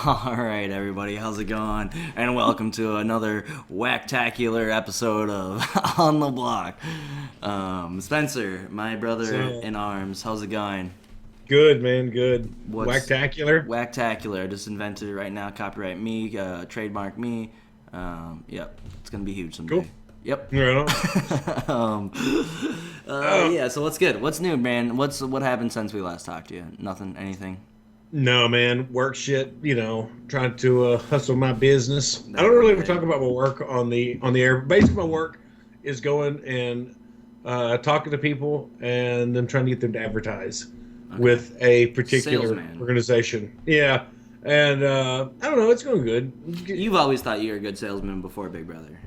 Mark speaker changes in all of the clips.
Speaker 1: All right, everybody, how's it going? And welcome to another whacktacular episode of On the Block. Spencer, my brother in arms, how's it going?
Speaker 2: Good, man, good.
Speaker 1: What's
Speaker 2: Whacktacular?
Speaker 1: whacktacular? I just invented it right now. Copyright me, trademark me. Yep, it's gonna be huge someday.
Speaker 2: Cool.
Speaker 1: Yep.
Speaker 2: Right on.
Speaker 1: Yeah. So what's good? What's new, man? What happened since we last talked to you? Nothing. Anything?
Speaker 2: No, man, work shit, trying to hustle my business. I don't really ever talk about my work on the air. Basically, my work is going and talking to people and then trying to get them to advertise with a particular
Speaker 1: Salesman.
Speaker 2: organization. Yeah. And I don't know, it's going good.
Speaker 1: You've always thought you were a good salesman before Big Brother.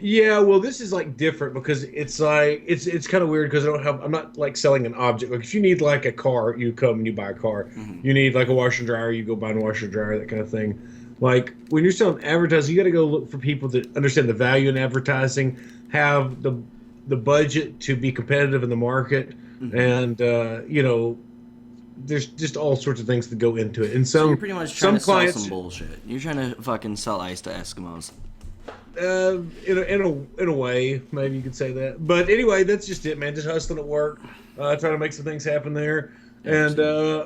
Speaker 2: Yeah, well, this is like different because it's like it's kind of weird because I'm not like selling an object. Like if you need like a car, you come and you buy a car.
Speaker 1: Mm-hmm.
Speaker 2: You need like a washer and dryer, you go buy a washer and dryer, that kind of thing. Like when you're selling advertising, you got to go look for people that understand the value in advertising, have the budget to be competitive in the market, and there's just all sorts of things that go into it. And
Speaker 1: So
Speaker 2: some
Speaker 1: you're pretty much trying
Speaker 2: some
Speaker 1: to sell
Speaker 2: clients,
Speaker 1: some bullshit. You're trying to fucking sell ice to Eskimos.
Speaker 2: in a way, maybe you could say that. But anyway, that's just it, man. Just hustling at work, trying to make some things happen there. And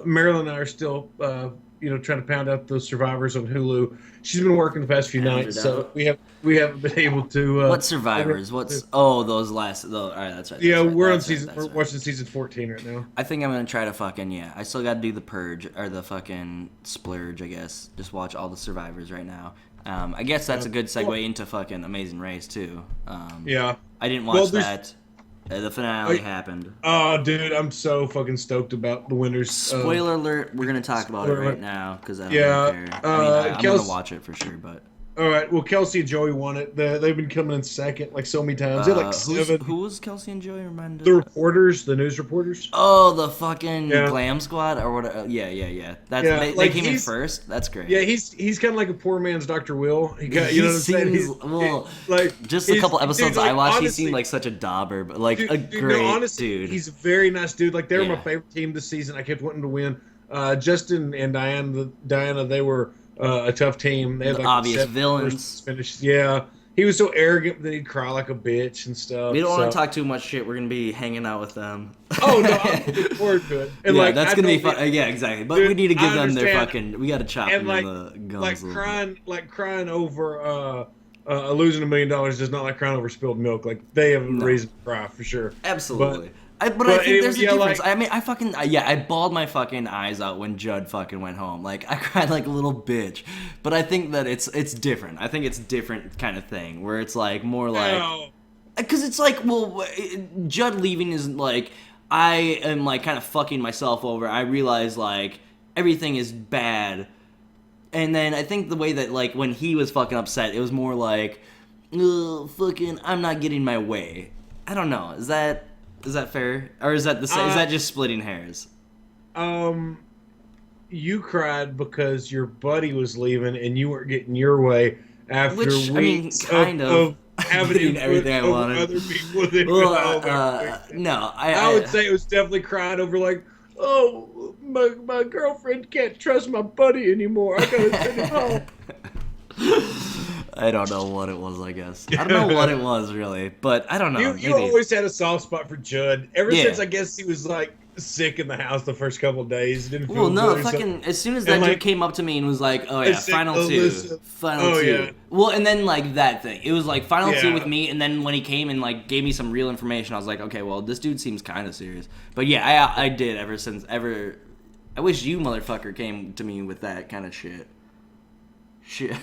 Speaker 2: Marilyn and I are still, trying to pound out those survivors on Hulu. She's been working the past few nights, so we haven't been able to.
Speaker 1: What survivors? Those last? All right, that's right.
Speaker 2: Yeah, we're on
Speaker 1: season.
Speaker 2: we're watching season 14 right now.
Speaker 1: I think I'm gonna try to fucking I still gotta do the purge or the fucking splurge. I guess just watch all the survivors right now. I guess that's a good segue into fucking Amazing Race too.
Speaker 2: Yeah,
Speaker 1: I didn't watch that. The finale happened.
Speaker 2: Oh, dude, I'm so fucking stoked about the winners.
Speaker 1: Spoiler alert! We're gonna talk about it right now because I don't
Speaker 2: Yeah,
Speaker 1: care. I'm gonna watch it for sure, but.
Speaker 2: All right. Well, Kelsey and Joey won it. They've been coming in second like so many times. They're like seven.
Speaker 1: Who was Kelsey and Joey? Remind
Speaker 2: The reporters, the news reporters.
Speaker 1: Oh, the fucking
Speaker 2: Yeah.
Speaker 1: Glam Squad or what? Yeah. That's
Speaker 2: Yeah,
Speaker 1: they
Speaker 2: like
Speaker 1: came in
Speaker 2: he's-
Speaker 1: first. That's great.
Speaker 2: Yeah, he's kind of like a poor man's Dr. Will. He got,
Speaker 1: He
Speaker 2: you know what I'm saying?
Speaker 1: seems-
Speaker 2: He's,
Speaker 1: well,
Speaker 2: like
Speaker 1: Just a couple episodes
Speaker 2: dude, like,
Speaker 1: I watched,
Speaker 2: honestly,
Speaker 1: he seemed like such a dauber, but like
Speaker 2: dude,
Speaker 1: a
Speaker 2: dude,
Speaker 1: great
Speaker 2: no, honestly,
Speaker 1: dude.
Speaker 2: He's a very nice dude. Like they were my
Speaker 1: Yeah.
Speaker 2: favorite team this season. I kept wanting to win. Justin and Diana, they were a tough team. They had
Speaker 1: The
Speaker 2: like
Speaker 1: obvious
Speaker 2: 7
Speaker 1: villains.
Speaker 2: first finishes. Yeah, he was so arrogant that he'd cry like a bitch and stuff.
Speaker 1: We don't want to
Speaker 2: so-
Speaker 1: talk too much shit. We're gonna be hanging out with them.
Speaker 2: Oh no, I'm looking forward to it. And
Speaker 1: yeah,
Speaker 2: like
Speaker 1: that's
Speaker 2: I
Speaker 1: gonna be
Speaker 2: don't
Speaker 1: fun.
Speaker 2: think-
Speaker 1: Yeah, exactly. But
Speaker 2: Dude,
Speaker 1: we need to give
Speaker 2: I
Speaker 1: them their
Speaker 2: understand.
Speaker 1: fucking. We got to chop
Speaker 2: And
Speaker 1: them in the guns.
Speaker 2: like
Speaker 1: a little bit.
Speaker 2: crying over losing $1 million does not like crying over spilled milk. Like they have a
Speaker 1: No.
Speaker 2: reason to cry for sure.
Speaker 1: Absolutely. But I
Speaker 2: but
Speaker 1: think
Speaker 2: anyway,
Speaker 1: there's a
Speaker 2: yeah,
Speaker 1: difference.
Speaker 2: like-
Speaker 1: I mean, I bawled my fucking eyes out when Judd fucking went home. Like, I cried like a little bitch. But I think that it's different. I think it's different kind of thing where it's like more like,
Speaker 2: No.
Speaker 1: because it's like, well, Judd leaving is like, I am like kind of fucking myself over. I realize like everything is bad. And then I think the way that like when he was fucking upset, it was more like, ugh, fucking, I'm not getting my way. I don't know. Is that fair, or is that is that just splitting hairs?
Speaker 2: You cried because your buddy was leaving and you weren't getting your way after
Speaker 1: Which, I mean,
Speaker 2: weeks
Speaker 1: kind of
Speaker 2: having
Speaker 1: getting
Speaker 2: input
Speaker 1: everything I
Speaker 2: over
Speaker 1: wanted.
Speaker 2: other people. That
Speaker 1: Well, no,
Speaker 2: I would say it was definitely crying over like, oh, my girlfriend can't trust my buddy anymore. I gotta send him home.
Speaker 1: I don't know what it was. I guess I don't know what it was really, but I don't know.
Speaker 2: You
Speaker 1: maybe.
Speaker 2: always had a soft spot for Judd. Ever
Speaker 1: Yeah.
Speaker 2: since I guess he was like sick in the house the first couple of days. Didn't feel
Speaker 1: Well, no,
Speaker 2: good or something.
Speaker 1: fucking. As soon as that
Speaker 2: And,
Speaker 1: dude
Speaker 2: like,
Speaker 1: came up to me and was like, "Oh
Speaker 2: I
Speaker 1: yeah,
Speaker 2: said,
Speaker 1: final
Speaker 2: "Oh,
Speaker 1: two,
Speaker 2: listen."
Speaker 1: final
Speaker 2: Oh,
Speaker 1: two."
Speaker 2: yeah.
Speaker 1: Well, and then like that thing, it was like final two
Speaker 2: Yeah.
Speaker 1: with me, and then when he came and like gave me some real information, I was like, "Okay, well, this dude seems kind of serious." But yeah, I did ever since ever. I wish you motherfucker came to me with that kind of shit. Shit.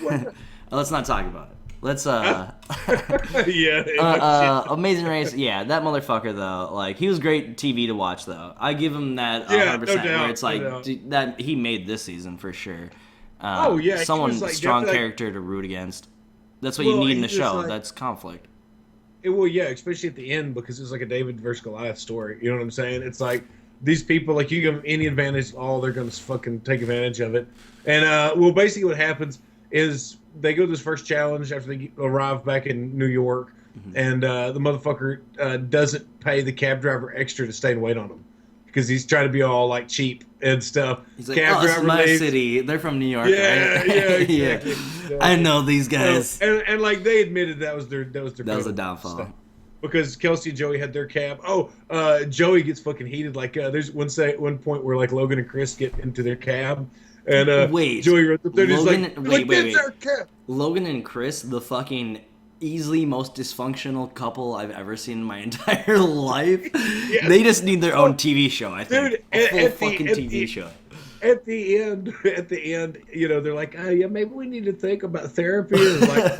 Speaker 1: Let's not talk about it. Let's
Speaker 2: Yeah.
Speaker 1: Amazing Race, yeah, that motherfucker though, like he was great TV to watch though. I give him that
Speaker 2: Yeah,
Speaker 1: 100%.
Speaker 2: no doubt,
Speaker 1: where it's
Speaker 2: no
Speaker 1: like
Speaker 2: doubt.
Speaker 1: that he made this season for sure.
Speaker 2: Oh, yeah, he
Speaker 1: someone
Speaker 2: was, like,
Speaker 1: strong
Speaker 2: definitely,
Speaker 1: character to root against. That's what you
Speaker 2: Well,
Speaker 1: need in a
Speaker 2: he's just,
Speaker 1: show.
Speaker 2: like-
Speaker 1: That's conflict.
Speaker 2: Well, yeah, especially at the end because it was like a David versus Goliath story. You know what I'm saying? It's like these people, like you give them any advantage, they're gonna fucking take advantage of it. And well, basically what happens is they go to this first challenge after they arrive back in New York, and the motherfucker doesn't pay the cab driver extra to stay and wait on them. because he's trying to be all like cheap and stuff.
Speaker 1: He's like, oh, this is my city. They're from New York,
Speaker 2: yeah,
Speaker 1: right?
Speaker 2: Yeah, exactly.
Speaker 1: Yeah.
Speaker 2: Exactly.
Speaker 1: I know these guys.
Speaker 2: And like they admitted that was their
Speaker 1: That was a downfall.
Speaker 2: Stuff. Because Kelsey and Joey had their cab. Oh, Joey gets fucking heated. Like there's one point where like Logan and Chris get into their cab, and
Speaker 1: wait,
Speaker 2: Joey runs up there and he's like,
Speaker 1: wait. Logan and Chris, the fucking easily most dysfunctional couple I've ever seen in my entire life. Yes. They just need their own TV show, I think.
Speaker 2: Dude,
Speaker 1: a full fucking TV show.
Speaker 2: At the end, you know, they're like, oh, yeah, maybe we need to think about therapy or like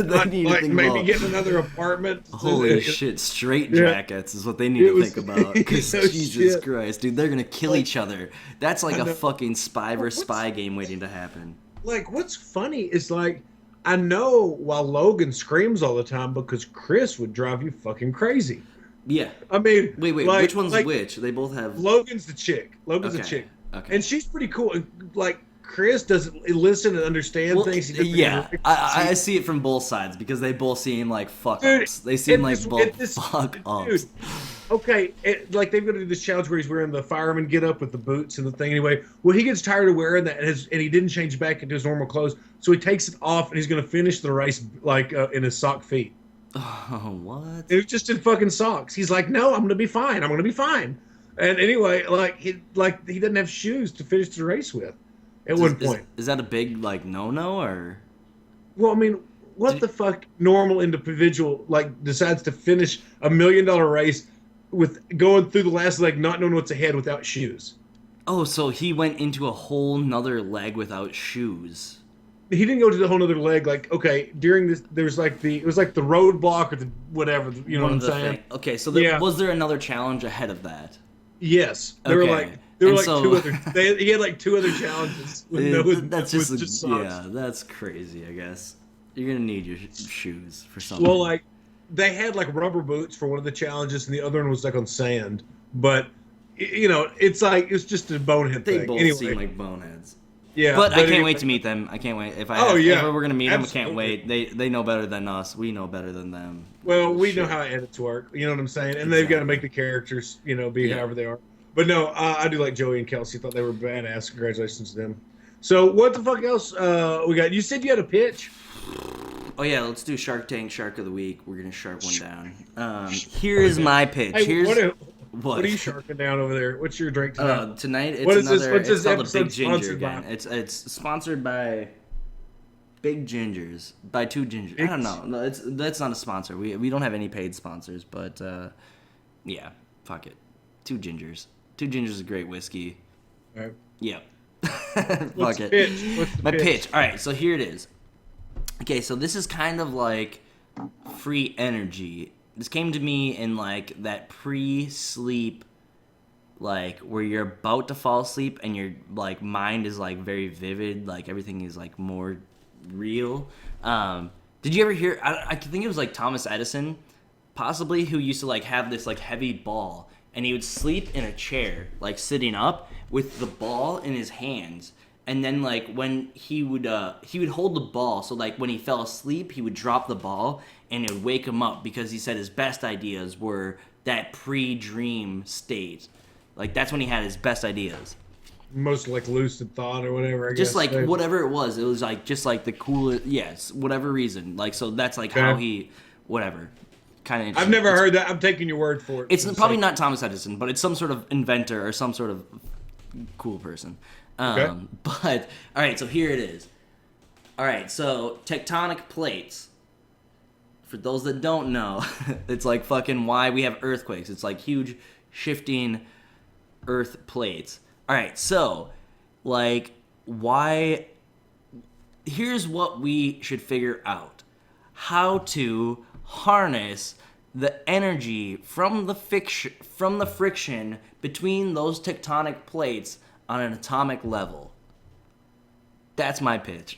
Speaker 2: maybe getting another apartment.
Speaker 1: Holy shit, straight jackets is what they need to think about. Because Jesus Christ, dude, they're gonna kill each other. That's like a fucking spy versus spy game waiting to happen.
Speaker 2: Like, what's funny is like, I know while Logan screams all the time because Chris would drive you fucking crazy.
Speaker 1: Yeah.
Speaker 2: I mean,
Speaker 1: wait,
Speaker 2: like,
Speaker 1: which one's which? They both have.
Speaker 2: Logan's the chick. Logan's the chick. Okay. And she's pretty cool. Like, Chris doesn't listen and understand things.
Speaker 1: Yeah, I see it from both sides because they both seem like fuck-ups. They seem like both fuck-ups.
Speaker 2: Okay, like they've got to do this challenge where he's wearing the fireman get-up with the boots and the thing anyway. Well, he gets tired of wearing that and he didn't change back into his normal clothes, so he takes it off and he's going to finish the race like in his sock feet.
Speaker 1: Oh, what?
Speaker 2: It was just in fucking socks. He's like, no, I'm going to be fine. I'm going to be fine. And anyway, he doesn't have shoes to finish the race with. At one point,
Speaker 1: is that a big like no or?
Speaker 2: Well, I mean, what the fuck? Normal individual like decides to finish $1 million race with going through the last leg, not knowing what's ahead without shoes.
Speaker 1: Oh, so he went into a whole nother leg without shoes.
Speaker 2: He didn't go to the whole nother leg. Like, okay, during this, there's like it was like the roadblock or the whatever. You know what I'm saying?
Speaker 1: Okay, so was there another challenge ahead of that?
Speaker 2: Yes, there were like two other. He had like 2 other challenges.
Speaker 1: That's just yeah, that's crazy. I guess you're gonna need your shoes for something.
Speaker 2: Well, like they had like rubber boots for one of the challenges, and the other one was like on sand. But you know, it's just a bonehead thing.
Speaker 1: They both seem like boneheads.
Speaker 2: Yeah,
Speaker 1: but I can't wait to meet them. I can't wait. If we're gonna meet them, I can't wait. They know better than us. We know better than them.
Speaker 2: Well, we know how edits work. You know what I'm saying? And they've got to make the characters, be however they are. But no, I do like Joey and Kelsey. Thought they were badass. Congratulations to them. So what the fuck else we got? You said you had a pitch.
Speaker 1: Oh yeah, let's do Shark Tank Shark of the Week. We're gonna shark one down. Here is my pitch.
Speaker 2: Hey, what are you sharking down over there? What's your drink tonight?
Speaker 1: Tonight it's
Speaker 2: What's
Speaker 1: it's called
Speaker 2: this
Speaker 1: the Big Ginger
Speaker 2: again.
Speaker 1: By? It's sponsored by Big Gingers, by 2 Gingers. I don't know. No, that's not a sponsor. We don't have any paid sponsors, but yeah, fuck it. 2 Gingers. 2 Gingers is a great whiskey.
Speaker 2: All right.
Speaker 1: Yeah.
Speaker 2: Fuck it.
Speaker 1: My pitch. All right, so here it is. Okay, so this is kind of like free energy. This came to me in like that pre-sleep, like where you're about to fall asleep and your like mind is like very vivid, like everything is like more real. Did you ever hear? I think it was like Thomas Edison, possibly, who used to like have this like heavy ball, and he would sleep in a chair, like sitting up with the ball in his hands. And then, like, when he would hold the ball, so, like, when he fell asleep, he would drop the ball, and it would wake him up, because he said his best ideas were that pre-dream state. Like, that's when he had his best ideas.
Speaker 2: Most, like, lucid thought or whatever, I guess.
Speaker 1: Just, like, whatever it was like, just, like, the coolest, yes, whatever reason. Like, so that's, like, how he, whatever. Kind of interesting.
Speaker 2: I've never heard that. I'm taking your word for it.
Speaker 1: It's probably not Thomas Edison, but it's some sort of inventor or some sort of cool person.
Speaker 2: Okay.
Speaker 1: But, alright, so here it is. Alright, so tectonic plates. For those that don't know, it's like fucking why we have earthquakes. It's like huge shifting earth plates. Alright, so, like, why... Here's what we should figure out. How to harness the energy from the friction between those tectonic plates on an atomic level. That's my pitch.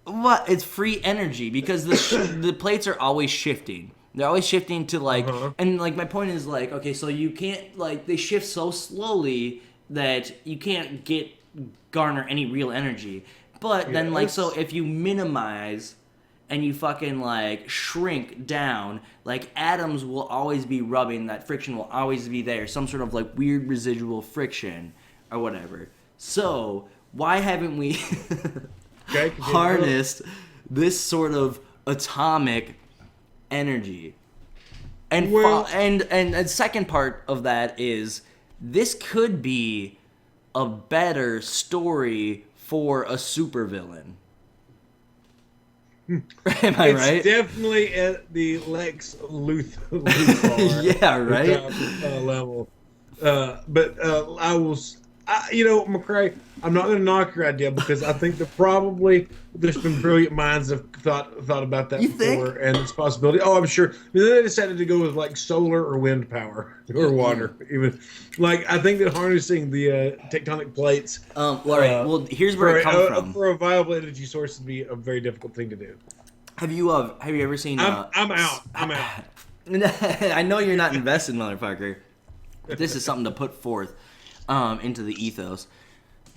Speaker 1: What? It's free energy because the plates are always shifting. They're always shifting to like, and like my point is like, okay, so you can't like they shift so slowly that you can't garner any real energy. But then like so if you minimize and you fucking like shrink down, like atoms will always be rubbing, that friction will always be there, some sort of like weird residual friction or whatever. So why haven't we harnessed this sort of atomic energy? And and the second part of that is this could be a better story for a supervillain. Am I right?
Speaker 2: It's definitely at the Lex Luthor
Speaker 1: yeah, right?
Speaker 2: Level. But I will... McCrae, I'm not going to knock your idea because I think that probably there's been brilliant minds that have thought about that before, and it's a possibility. Oh, I'm sure. Then they decided to go with like solar or wind power or water. Even like I think that harnessing the tectonic plates.
Speaker 1: All right. Well, here's where it comes from.
Speaker 2: For a viable energy source, would be a very difficult thing to do.
Speaker 1: Have you ever seen?
Speaker 2: I'm out.
Speaker 1: I know you're not invested, motherfucker. This is something to put forth. Into the ethos.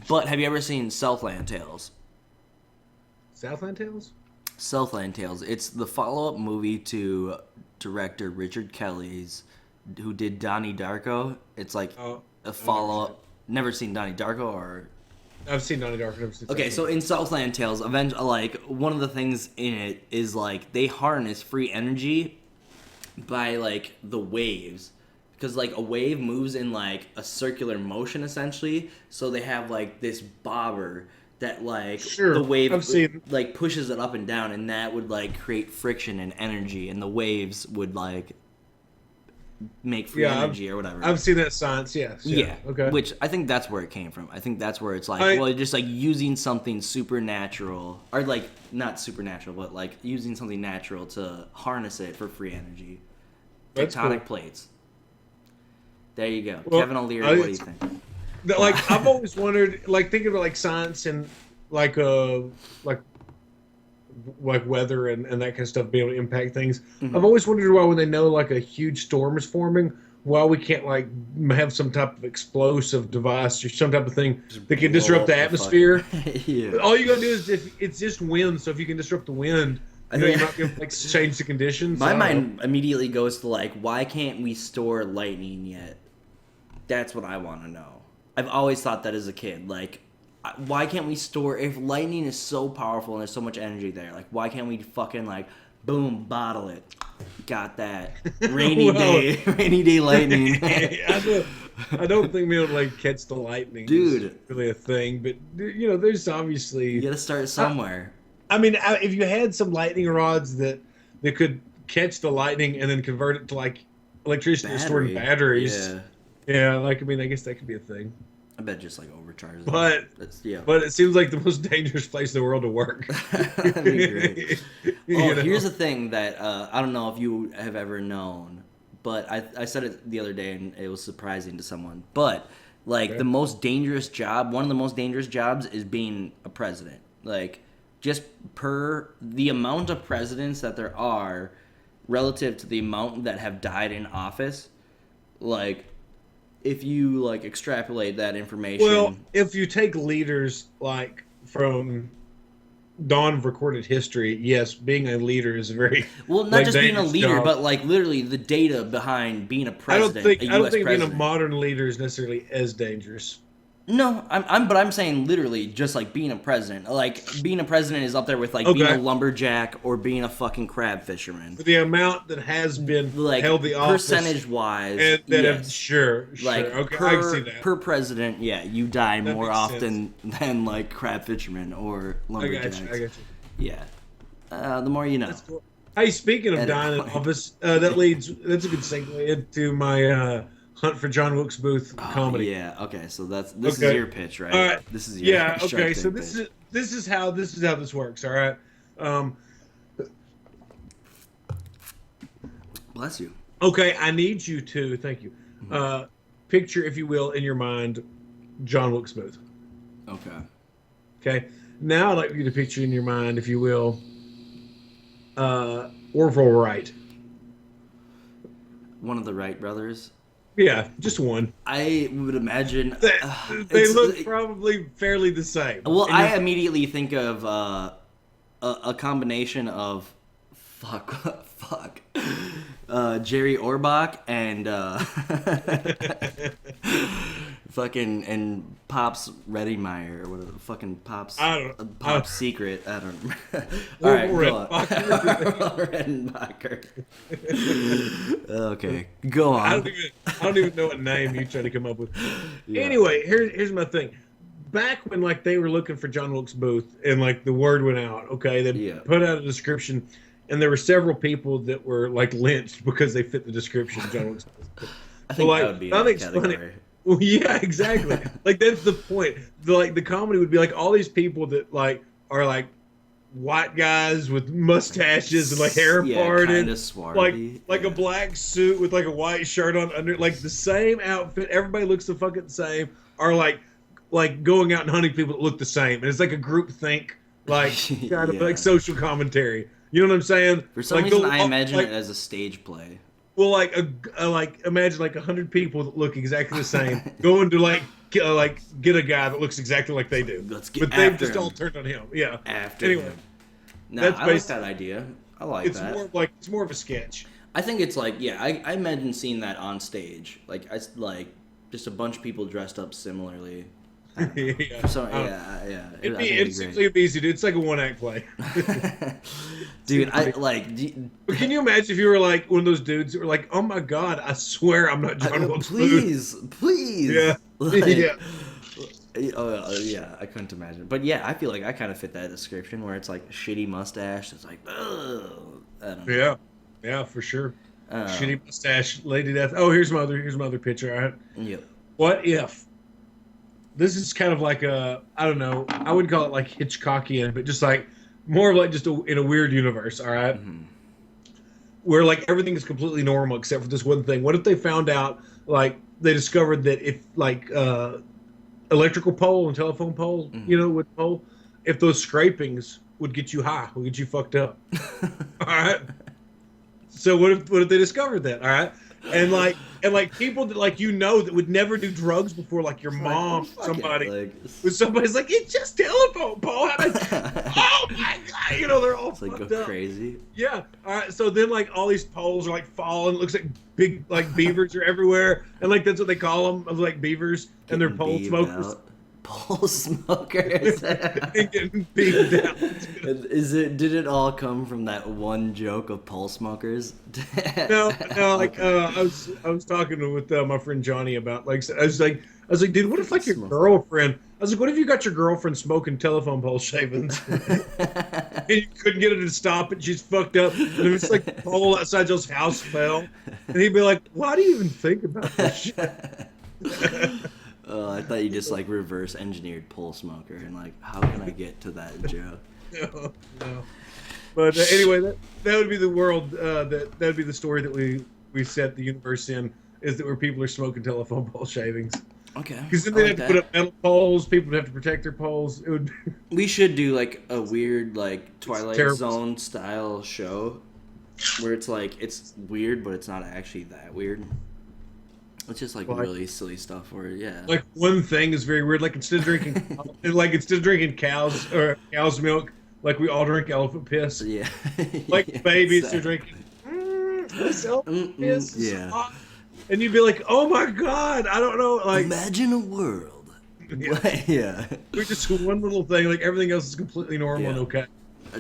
Speaker 1: But have you ever seen Southland Tales?
Speaker 2: Southland Tales?
Speaker 1: Southland Tales. It's the follow-up movie to director Richard Kelly's, who did Donnie Darko. It's like a follow-up. Never seen Donnie Darko, or?
Speaker 2: I've seen Donnie Darko. Never seen
Speaker 1: okay, so in Southland Tales, like one of the things in it is like they harness free energy by like the waves. Because, like, a wave moves in, like, a circular motion, essentially. So they have, like, this bobber that, like, the wave, like, pushes it up and down. And that would, like, create friction and energy. And the waves would, like, make free energy or whatever.
Speaker 2: I've seen that science, yes.
Speaker 1: Yeah.
Speaker 2: Okay.
Speaker 1: Which, I think that's where it came from. I think that's where it's, like, just, like, using something supernatural. Or, like, not supernatural, but, like, using something natural to harness it for free energy. Tectonic plates. There you go. Well, Kevin O'Leary, what do you think?
Speaker 2: Like, I've always wondered, like, thinking about, like, science and, like weather and that kind of stuff being able to impact things. Mm-hmm. I've always wondered why when they know, like, a huge storm is forming, why we can't, like, have some type of explosive device or some type of thing that can disrupt the atmosphere.
Speaker 1: Yeah.
Speaker 2: All you gotta do is, if it's just wind, so if you can disrupt the wind, you're not going to, like, change the conditions.
Speaker 1: My mind immediately goes to, like, why can't we store lightning yet? That's what I want to know. I've always thought that as a kid. Like, why can't we store... If lightning is so powerful and there's so much energy there, like, why can't we fucking, like, boom, bottle it? Got that. Rainy day lightning.
Speaker 2: I don't think we'll, like, catch the lightning.
Speaker 1: Dude.
Speaker 2: Is really a thing. But, there's obviously...
Speaker 1: You got to start somewhere.
Speaker 2: I mean, if you had some lightning rods that could catch the lightning and then convert it to, like, electricity stored in batteries. Yeah, like, I mean, I guess that could be a thing.
Speaker 1: I bet just, like, overcharges.
Speaker 2: But it seems like the most dangerous place in the world to work.
Speaker 1: That'd be great. Here's the thing that I don't know if you have ever known, but I said it the other day and it was surprising to someone. But, like, the most dangerous job, one of the most dangerous jobs is being a president. Like... Just per the amount of presidents that there are relative to the amount that have died in office, like, if you, like, extrapolate that information...
Speaker 2: Well, if you take leaders, like, from dawn of recorded history, yes, being a leader is a very...
Speaker 1: Well, not just being a leader,
Speaker 2: job.
Speaker 1: But, like, literally the data behind being a president,
Speaker 2: I don't think being a modern leader is necessarily as dangerous.
Speaker 1: No, I'm saying literally just like being a president. Like being a president is up there with like being a lumberjack or being a fucking crab fisherman.
Speaker 2: For the amount that has been
Speaker 1: like,
Speaker 2: held the office,
Speaker 1: percentage wise,
Speaker 2: and that have, sure,
Speaker 1: like
Speaker 2: okay, I can see that.
Speaker 1: Per president, you die that more often than like crab fishermen or lumberjacks.
Speaker 2: I got you.
Speaker 1: Yeah, the more you know.
Speaker 2: That's cool. Hey, speaking of dying in office, that's a good segue into my. Hunt for John Wilkes Booth comedy.
Speaker 1: Yeah. Okay. So this is your pitch, right?
Speaker 2: All right.
Speaker 1: This is your
Speaker 2: okay. So this is how this works. All right.
Speaker 1: Bless you.
Speaker 2: Okay. I need you to thank you. Picture, if you will, in your mind, John Wilkes Booth.
Speaker 1: Okay.
Speaker 2: Okay. Now I'd like you to picture in your mind, if you will, Orville Wright.
Speaker 1: One of the Wright brothers.
Speaker 2: Yeah, just one.
Speaker 1: I would imagine
Speaker 2: they look probably fairly the same.
Speaker 1: Well, I immediately think of a combination of fuck Jerry Orbach and fucking and Pops Reddingmeyer or whatever fucking Pops Pop's Secret. I don't remember. All right, go on. Redenbacher. Okay, go on.
Speaker 2: I don't even know what name you try to come up with. Yeah. Anyway, here's my thing. Back when like they were looking for John Wilkes Booth and like the word went out, okay, they put out a description, and there were several people that were like lynched because they fit the description of John Wilkes Booth.
Speaker 1: I think that would be a category.
Speaker 2: Funny. Well, yeah, exactly. Like that's the point. The comedy would be like all these people that like are like white guys with mustaches and like hair parted, like a black suit with like a white shirt on under, like the same outfit. Everybody looks the fucking same. Are like going out and hunting people that look the same, and it's like a group think, like kind of like social commentary. You know what I'm saying?
Speaker 1: For some reason, I imagine it as a stage play.
Speaker 2: Well, like imagine like 100 people that look exactly the same going to like get a guy that looks exactly like they do.
Speaker 1: Let's get
Speaker 2: but they've just all turned on him. Yeah.
Speaker 1: Anyway, him. No, I like that idea. I like that.
Speaker 2: It's more of a sketch.
Speaker 1: I think it's like I imagine seeing that on stage, like just a bunch of people dressed up similarly.
Speaker 2: Yeah.
Speaker 1: So yeah.
Speaker 2: It seems like it'd be easy, dude. It's like a one-act play.
Speaker 1: Dude, I like.
Speaker 2: But can you imagine if you were like one of those dudes that were like, "Oh my God, I swear I'm not John Wilkes Booth."
Speaker 1: Please.
Speaker 2: Yeah.
Speaker 1: Like,
Speaker 2: yeah.
Speaker 1: Yeah, I couldn't imagine. But yeah, I feel like I kind of fit that description where it's like shitty mustache. It's like, ugh. I don't know.
Speaker 2: Yeah, for sure. Shitty mustache, lady death. Oh, here's my other picture. All right.
Speaker 1: Yep.
Speaker 2: What if? This is kind of like I don't know, I wouldn't call it like Hitchcockian, but just like more of like just in a weird universe, all right? Mm-hmm. Where like everything is completely normal except for this one thing. What if they found out, like they discovered that if like electrical pole and telephone pole, mm-hmm. With pole, if those scrapings would get you high, would get you fucked up. All right? So what if they discovered that, all right? And people that that would never do drugs before, like your mom, somebody's like, it's just telephone pole. Oh my God, they're all fucked up.
Speaker 1: Crazy.
Speaker 2: Yeah. All right. So then all these poles are falling. It looks like big beavers are everywhere, and that's what they call them, like beavers, and they're pole smokers.
Speaker 1: Pole smokers.
Speaker 2: Getting beamed out.
Speaker 1: Did it all come from that one joke of pole smokers?
Speaker 2: No. I was talking with my friend Johnny about I was like, dude, what if your girlfriend? I was like, what if you got your girlfriend smoking telephone pole shavings, and you couldn't get her to stop it? She's fucked up, and it's like the pole outside Joe's house fell, and he'd be like, why do you even think about this shit?
Speaker 1: I thought you just reverse engineered pole smoker and how can I get to that joke?
Speaker 2: No. But anyway, that would be the world. That would be the story that we set the universe in, is that where people are smoking telephone pole shavings.
Speaker 1: Okay.
Speaker 2: Because then they'd have to put up metal poles. People would have to protect their poles. It would.
Speaker 1: We should do a weird Twilight Zone style show, where it's it's weird, but it's not actually that weird. It's just really silly stuff where
Speaker 2: one thing is very weird. Instead of drinking cow's milk, we all drink elephant piss.
Speaker 1: Yeah.
Speaker 2: Babies exactly. Are drinking elephant piss.
Speaker 1: Yeah.
Speaker 2: And you'd be like, oh my God, I don't know.
Speaker 1: Imagine a world. Yeah.
Speaker 2: We're just one little thing. Everything else is completely normal and okay.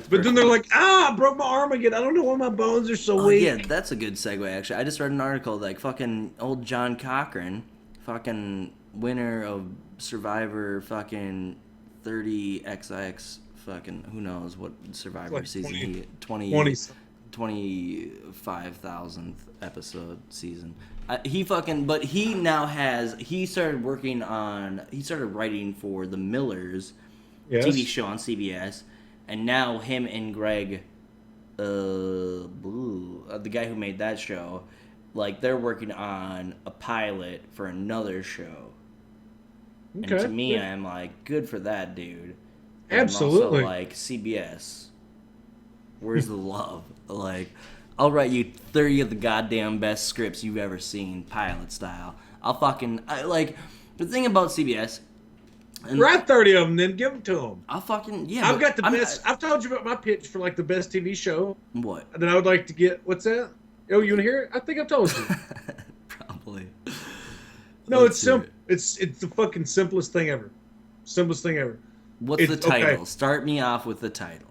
Speaker 2: But then they're like, I broke my arm again. I don't know why my bones are so weak.
Speaker 1: Yeah, that's a good segue, actually. I just read an article, fucking old John Cochran, fucking winner of Survivor fucking 30XX, fucking, who knows what Survivor season he 25,000th episode season. He started writing for The Millers TV show on CBS. And now him and Greg, the guy who made that show, they're working on a pilot for another show. Okay. And to me, I'm good for that dude. But
Speaker 2: absolutely.
Speaker 1: I'm also CBS, where's the love? I'll write you 30 of the goddamn best scripts you've ever seen, pilot style. The thing about CBS And
Speaker 2: Write 30 of them, then give them to them.
Speaker 1: I'll fucking yeah.
Speaker 2: I've got the best. I've told you about my pitch for like the best TV show.
Speaker 1: What?
Speaker 2: That I would like to get. What's that? Oh, you want to hear it? I think I've told you.
Speaker 1: Probably.
Speaker 2: No, it's simple. It's the fucking simplest thing ever. Simplest thing ever.
Speaker 1: What's the title? Okay. Start me off with the title.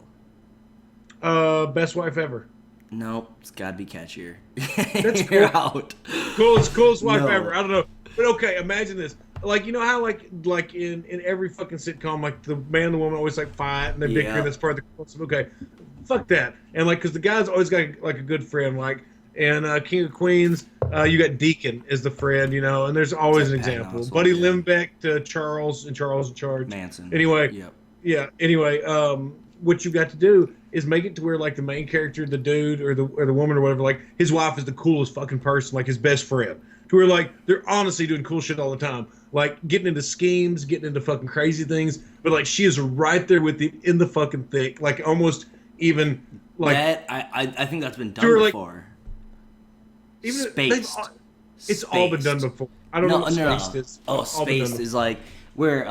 Speaker 2: Best Wife Ever.
Speaker 1: Nope, it's gotta be catchier.
Speaker 2: That's cool.
Speaker 1: You're out.
Speaker 2: Coolest wife ever. I don't know, but okay. Imagine this. Like, you know how like in every fucking sitcom, like the man and the woman always like fight and they're bickering. That's part of the concept. Okay, fuck that. And like, because the guy's always got like a good friend. Like, and King of Queens, you got Deacon as the friend, you know, and there's always an example. Buddy Limbeck to Charles, and Charles in Charge.
Speaker 1: Manson.
Speaker 2: Anyway,
Speaker 1: yep.
Speaker 2: Yeah. Anyway, what you've got to do is make it to where like the main character, the dude or the woman or whatever, like his wife is the coolest fucking person, like his best friend. To where like they're honestly doing cool shit all the time, like getting into schemes, getting into fucking crazy things, but like she is right there with him in the fucking thick, like almost even like
Speaker 1: that. I think that's been done before.
Speaker 2: Even
Speaker 1: Spaced.
Speaker 2: It's all been done before. I don't know what Spaced is.
Speaker 1: Oh, Spaced is like where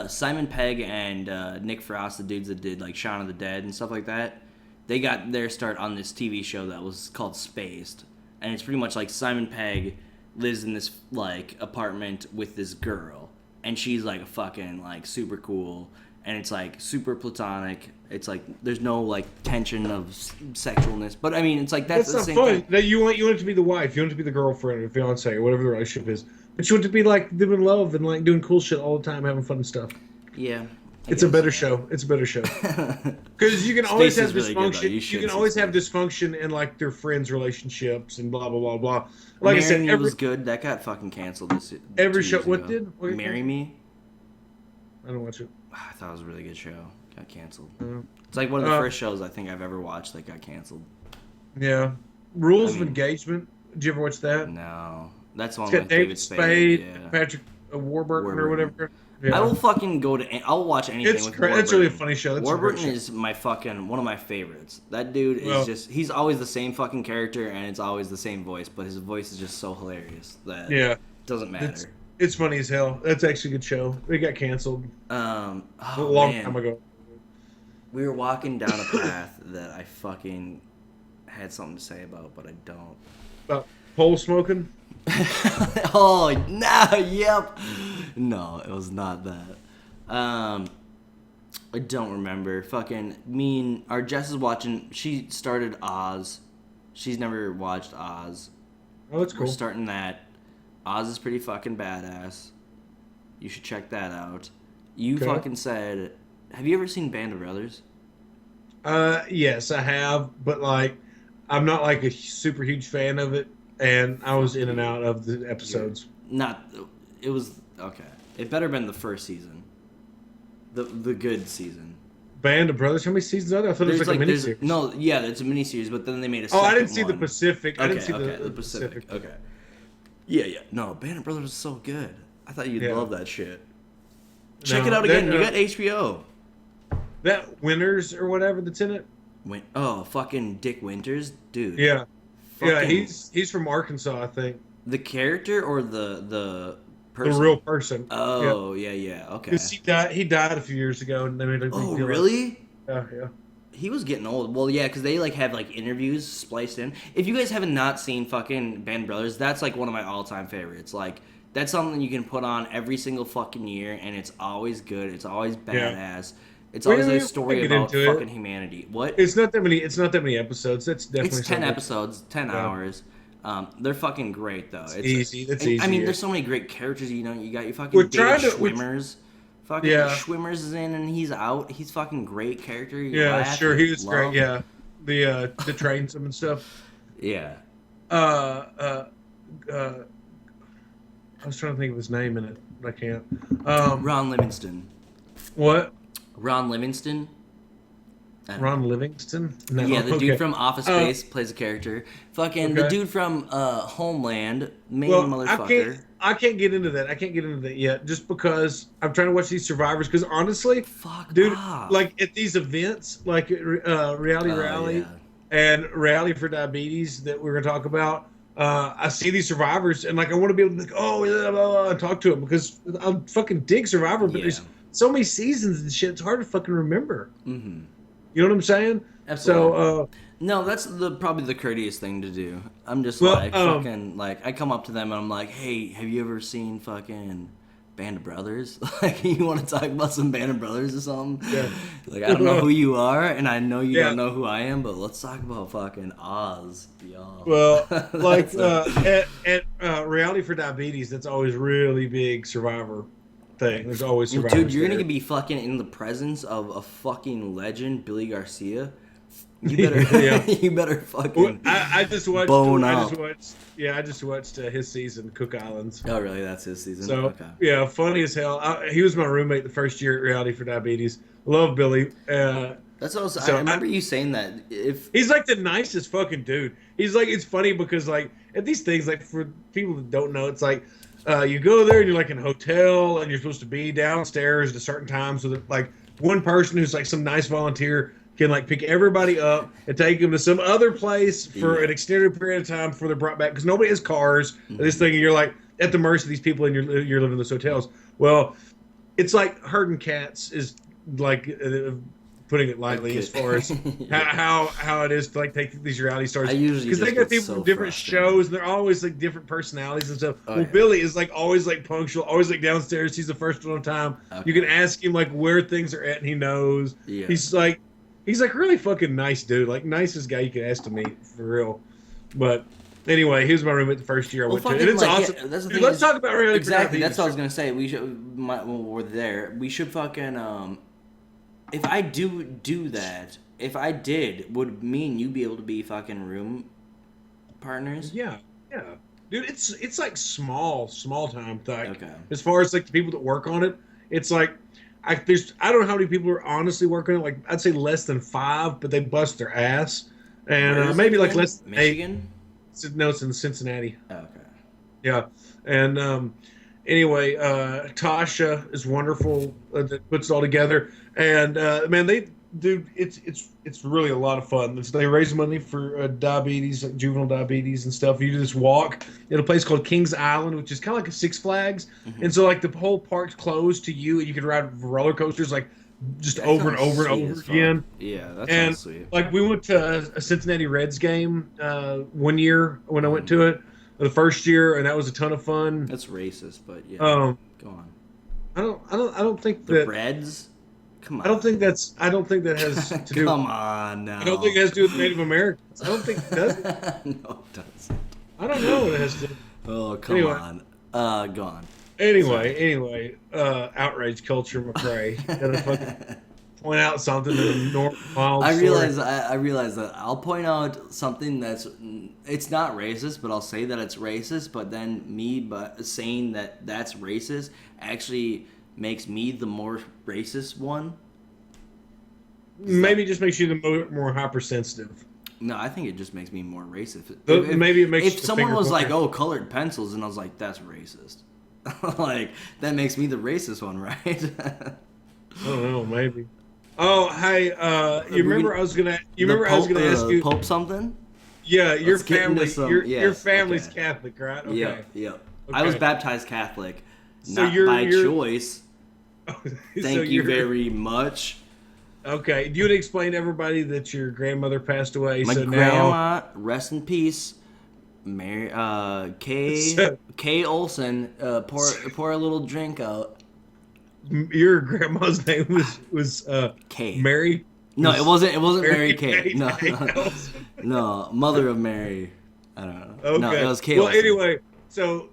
Speaker 1: Simon Pegg and Nick Frost, the dudes that did like Shaun of the Dead and stuff like that, they got their start on this TV show that was called Spaced. And it's pretty much like Simon Pegg lives in this like apartment with this girl, and she's like a fucking like super cool, and it's like super platonic. It's like there's no like tension of sexualness, but I mean it's like that's the
Speaker 2: not
Speaker 1: same
Speaker 2: fun.
Speaker 1: thing.
Speaker 2: That you want it to be the wife, you want it to be the girlfriend or fiance or whatever the relationship is, but you want it to be like them in love and like doing cool shit all the time, having fun and stuff.
Speaker 1: Yeah.
Speaker 2: It's a better show. It's a better show. Because you can always have dysfunction.
Speaker 1: Really
Speaker 2: you can always have dysfunction in like their friends' relationships and blah blah blah blah. Like I said,
Speaker 1: it was good. That got fucking canceled.
Speaker 2: Every show. What did?
Speaker 1: Marry Me?
Speaker 2: I don't watch it.
Speaker 1: I thought it was a really good show. Got canceled. It's like one of the first shows I think I've ever watched that got canceled.
Speaker 2: Yeah. Rules of Engagement. Did you ever watch that?
Speaker 1: No. That's one
Speaker 2: with David Spade, Patrick Warburton or whatever. Yeah.
Speaker 1: I will fucking go to. I'll watch anything with Warburton.
Speaker 2: That's really a funny show.
Speaker 1: Warburton is my fucking one of my favorites. That dude is just—he's always the same fucking character, and it's always the same voice. But his voice is just so hilarious that it doesn't matter.
Speaker 2: It's funny as hell. That's actually a good show. It got canceled a long time ago.
Speaker 1: We were walking down a path that I fucking had something to say about, but I don't.
Speaker 2: About pole smoking.
Speaker 1: Oh no! Yep. No, it was not that. I don't remember. Fucking our Jess is watching. She started Oz. She's never watched Oz.
Speaker 2: Oh, that's cool.
Speaker 1: We're starting that. Oz is pretty fucking badass. You should check that out. You fucking said, have you ever seen Band of Brothers?
Speaker 2: Yes, I have, but like, I'm not like a super huge fan of it. And I was in and out of the episodes.
Speaker 1: It was okay. It better been the first season, the good season.
Speaker 2: Band of Brothers. How many seasons are there? I thought it was like a miniseries.
Speaker 1: No, yeah, it's a miniseries, but then they made a second
Speaker 2: I didn't see
Speaker 1: one.
Speaker 2: the Pacific.
Speaker 1: Okay,
Speaker 2: I didn't see
Speaker 1: the Pacific. Okay. Yeah. No, Band of Brothers was so good. I thought you'd love that shit. Check it out again. You got HBO.
Speaker 2: That Winters or whatever that's in it.
Speaker 1: Fucking Dick Winters, dude.
Speaker 2: Yeah. Yeah, he's from Arkansas, I think.
Speaker 1: The character or the person?
Speaker 2: The real person.
Speaker 1: Oh, yeah. Okay.
Speaker 2: Because he died a few years ago, and they made a big deal.
Speaker 1: Really?
Speaker 2: Yeah.
Speaker 1: He was getting old. Well, yeah, because they like have like interviews spliced in. If you guys haven't not seen fucking Band Brothers, that's like one of my all-time favorites. Like that's something you can put on every single fucking year, and it's always good. It's always badass. It's always a story about fucking humanity. What?
Speaker 2: It's not that many episodes. That's definitely.
Speaker 1: It's 10 episodes, 10 hours. They're fucking great though. It's
Speaker 2: easy. That's easy.
Speaker 1: I mean, there's so many great characters. You know, you got your fucking David Schwimmers. Fucking Schwimmers is in and he's out. He's fucking great character. He
Speaker 2: was great. Yeah, the trains him and stuff.
Speaker 1: Yeah.
Speaker 2: I was trying to think of his name in it, but I can't.
Speaker 1: Ron Livingston.
Speaker 2: What?
Speaker 1: Ron Livingston?
Speaker 2: Ron Livingston? No.
Speaker 1: Yeah, the dude from Office Space plays a character. Fucking the dude from Homeland, motherfucker.
Speaker 2: I can't get into that. I can't get into that yet, just because I'm trying to watch these Survivors. Because honestly, like at these events, like Reality Rally and Rally for Diabetes that we're gonna talk about, I see these survivors and like I want to be able to like, oh, blah, blah, blah, and talk to them because I fucking dig Survivor, but
Speaker 1: Yeah.
Speaker 2: there's so many seasons and shit. It's hard to fucking remember.
Speaker 1: Mm-hmm.
Speaker 2: You know what I'm saying?
Speaker 1: Absolutely.
Speaker 2: So,
Speaker 1: No, that's probably the courteous thing to do. I'm just
Speaker 2: Well,
Speaker 1: like fucking like I come up to them and I'm like, hey, have you ever seen fucking Band of Brothers? Like, you want to talk about some Band of Brothers or something?
Speaker 2: Yeah.
Speaker 1: Like, I don't know who you are, and I know you
Speaker 2: Yeah.
Speaker 1: don't know who I am, but let's talk about fucking Oz, y'all.
Speaker 2: well, like
Speaker 1: That's
Speaker 2: at Reality for Diabetes, that's always really big Survivor thing. There's always survivors.
Speaker 1: Dude, you're
Speaker 2: there.
Speaker 1: gonna be fucking in the presence of a fucking legend, Billy Garcia. You better,
Speaker 2: Yeah.
Speaker 1: you better fucking.
Speaker 2: I just watched.
Speaker 1: bone
Speaker 2: I
Speaker 1: up.
Speaker 2: just watched. Yeah, I just watched his season, Cook Islands.
Speaker 1: Oh, really? That's his season.
Speaker 2: So
Speaker 1: Okay.
Speaker 2: yeah, funny as hell. He was my roommate the first year at Reality for Diabetes. Love Billy.
Speaker 1: That's also.
Speaker 2: So
Speaker 1: I remember you saying that if.
Speaker 2: He's like the nicest fucking dude. He's like, it's funny because like at these things, like for people that don't know, it's like you go there and you're like in a hotel and you're supposed to be downstairs at a certain time so that like one person who's like some nice volunteer can like pick everybody up and take them to some other place for
Speaker 1: Yeah.
Speaker 2: an extended period of time before they're brought back because nobody has cars. This thing, and you're like at the mercy of these people and you're living in those hotels. Well, it's like herding cats is like putting it lightly as far as how it is to like take these reality stars
Speaker 1: I usually
Speaker 2: because they
Speaker 1: just
Speaker 2: got
Speaker 1: get
Speaker 2: people
Speaker 1: so
Speaker 2: from different
Speaker 1: frustrated.
Speaker 2: shows and they're always like different personalities and stuff.
Speaker 1: Oh,
Speaker 2: Well,
Speaker 1: yeah.
Speaker 2: Billy is like always like punctual, always like downstairs. He's the first one on time.
Speaker 1: Okay.
Speaker 2: You can ask him like where things are at and he knows.
Speaker 1: Yeah.
Speaker 2: He's like really fucking nice dude, like nicest guy you could ask to meet for real. But anyway, he was my roommate the first year I went to, and it's awesome.
Speaker 1: Yeah, that's the
Speaker 2: Dude,
Speaker 1: thing
Speaker 2: let's
Speaker 1: is-
Speaker 2: talk about reality.
Speaker 1: Exactly. That's what I was gonna say. We should. When we're there, we should fucking. If I do that, if I did, would me and you be able to be fucking room partners?
Speaker 2: Yeah, yeah, dude. It's like small time. Like
Speaker 1: Okay.
Speaker 2: as far as like the people that work on it, it's like I don't know how many people are honestly working on it. Like I'd say less than 5, but they bust their ass, and
Speaker 1: Where is
Speaker 2: maybe
Speaker 1: it
Speaker 2: like
Speaker 1: again?
Speaker 2: less than 8.
Speaker 1: Michigan.
Speaker 2: No, it's in Cincinnati.
Speaker 1: Oh, okay.
Speaker 2: Yeah, and anyway, Tasha is wonderful that puts it all together, and man, it's really a lot of fun. They raise money for diabetes, like juvenile diabetes and stuff. You do this walk at a place called Kings Island, which is kind of like a Six Flags, and so like the whole park's closed to you, and you can ride roller coasters like just
Speaker 1: That
Speaker 2: over and
Speaker 1: sounds
Speaker 2: over and
Speaker 1: sweet
Speaker 2: over
Speaker 1: as fuck.
Speaker 2: again.
Speaker 1: Yeah, that
Speaker 2: And
Speaker 1: sounds sweet.
Speaker 2: like we went to a Cincinnati Reds game one year when I went to it, the first year, and that was a ton of fun.
Speaker 1: That's racist, but yeah. Go on.
Speaker 2: I don't think
Speaker 1: The
Speaker 2: that
Speaker 1: Reds. Come on.
Speaker 2: I don't think that has to do.
Speaker 1: Come on now.
Speaker 2: I don't think it has to do with Native Americans. I don't think it does.
Speaker 1: No, it doesn't.
Speaker 2: I don't know what it has to do.
Speaker 1: Oh, come
Speaker 2: Anyway.
Speaker 1: on. Go on.
Speaker 2: Anyway, outrage culture, McCrae. Gotta fucking point out something in a normal mild
Speaker 1: I
Speaker 2: story.
Speaker 1: realize that I'll point out something that's it's not racist, but I'll say that it's racist. But then saying that that's racist actually makes me the more racist one.
Speaker 2: Maybe it just makes you the more hypersensitive.
Speaker 1: No, I think it just makes me more racist.
Speaker 2: Maybe it makes you
Speaker 1: if
Speaker 2: the
Speaker 1: someone
Speaker 2: finger
Speaker 1: was like,
Speaker 2: pointer.
Speaker 1: "Oh, colored pencils," and I was like, "That's racist," like that makes me the racist one, right?
Speaker 2: I don't know, maybe. Oh, hey, you remember I was gonna ask you.
Speaker 1: Pope something.
Speaker 2: Yeah, your
Speaker 1: Let's get into
Speaker 2: family,
Speaker 1: some-
Speaker 2: your
Speaker 1: yes,
Speaker 2: family's
Speaker 1: okay.
Speaker 2: Catholic, right? Okay.
Speaker 1: Yep. I was
Speaker 2: Okay.
Speaker 1: baptized Catholic,
Speaker 2: So
Speaker 1: not
Speaker 2: you're-
Speaker 1: by
Speaker 2: you're-
Speaker 1: choice. Thank
Speaker 2: So
Speaker 1: you
Speaker 2: you're-
Speaker 1: very much.
Speaker 2: Okay, do you want to explain to everybody that your grandmother passed away?
Speaker 1: My
Speaker 2: so now,
Speaker 1: grandma, rest in peace. Mary,
Speaker 2: So-
Speaker 1: Kay Olson, pour a little drink out.
Speaker 2: your grandma's name was
Speaker 1: Kay.
Speaker 2: Mary.
Speaker 1: No, it wasn't. It wasn't Mary
Speaker 2: Kay.
Speaker 1: Kay. No,
Speaker 2: Olsen.
Speaker 1: no, mother of Mary. I don't know.
Speaker 2: Okay.
Speaker 1: No, it was Kay.
Speaker 2: Well,
Speaker 1: Olsen.
Speaker 2: anyway, so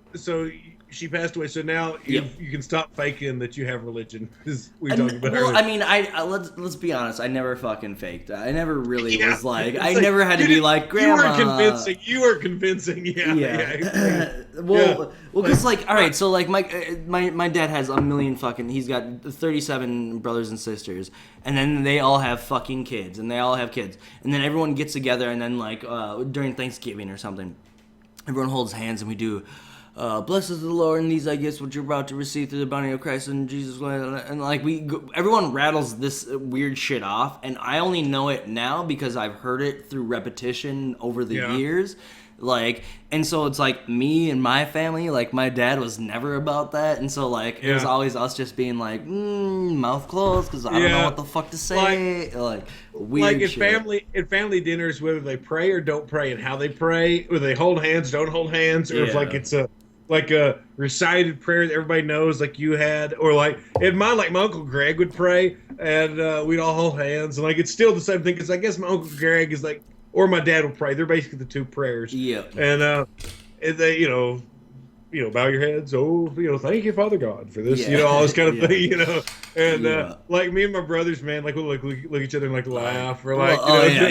Speaker 2: she passed away. So now
Speaker 1: Yep.
Speaker 2: you can stop faking that you have religion. Is we
Speaker 1: And-
Speaker 2: talking about?
Speaker 1: well,
Speaker 2: earlier.
Speaker 1: I mean, let's be honest. I never fucking faked. I never really
Speaker 2: Yeah.
Speaker 1: was like.
Speaker 2: It's
Speaker 1: I
Speaker 2: like,
Speaker 1: never had to
Speaker 2: you
Speaker 1: be
Speaker 2: didn't-
Speaker 1: like, Grandma.
Speaker 2: You were convincing. Yeah.
Speaker 1: Yeah.
Speaker 2: Yeah.
Speaker 1: well, because like, all right. So like, my dad has a million fucking. He's got 37 brothers and sisters, and then they all have fucking kids, and they all have kids, and then everyone gets together, and then like during Thanksgiving or something, everyone holds hands, and we do. Blessed is the Lord, and these I guess what you're about to receive through the bounty of Christ and Jesus. And like everyone rattles this weird shit off, and I only know it now because I've heard it through repetition over the
Speaker 2: Yeah.
Speaker 1: years. Like, and so it's like me and my family, like my dad was never about that, and so like it was always us just being like mouth closed because I don't know what the fuck to say, like weird
Speaker 2: like
Speaker 1: shit.
Speaker 2: at family dinners, whether they pray or don't pray and how they pray, whether they hold hands, don't hold hands, or if like it's a recited prayer that everybody knows, like you had, or like in mine, like my Uncle Greg would pray and we'd all hold hands, and like it's still the same thing because I guess my Uncle Greg is like, or my dad will pray. They're basically the two prayers.
Speaker 1: Yeah.
Speaker 2: And they, bow your heads. Oh, thank you, Father God, for this. All this kind of thing. And like me and my brothers, man, like we'll look at each other and like laugh or like.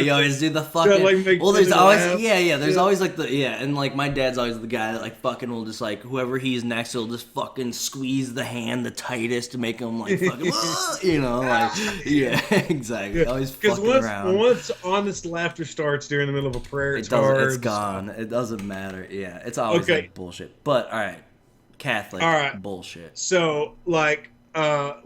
Speaker 1: You always do the fucking. There's always there's always like and like my dad's always the guy that like fucking will just like whoever he's next to will just fucking squeeze the hand the tightest to make him like fucking exactly. Always fucking around.
Speaker 2: Once honest laughter starts during the middle of a prayer, it's hard.
Speaker 1: It's gone. It doesn't matter. Yeah, it's always like bullshit. But all right, Catholic bullshit.
Speaker 2: So like,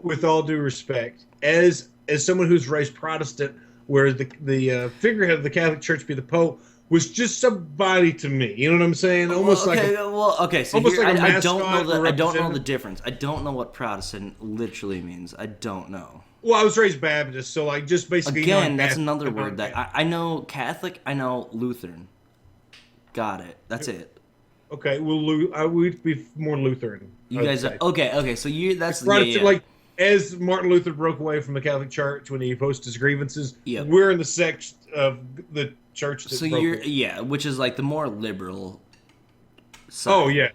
Speaker 2: with all due respect, as someone who's raised Protestant, where the figurehead of the Catholic Church be the Pope was just somebody to me. You know what I'm saying? Almost
Speaker 1: So here,
Speaker 2: like
Speaker 1: I don't know the difference. I don't know what Protestant literally means. I don't know.
Speaker 2: Well, I was raised Baptist, so like just basically.
Speaker 1: Again, that's another word that I know. Catholic, I know Lutheran. Got it. That's it.
Speaker 2: Okay, well, we'd be more Lutheran.
Speaker 1: You guys are okay. So that's
Speaker 2: like as Martin Luther broke away from the Catholic Church when he posted his grievances. We're in the sect of the church. That
Speaker 1: which is like the more liberal side.
Speaker 2: Oh yeah.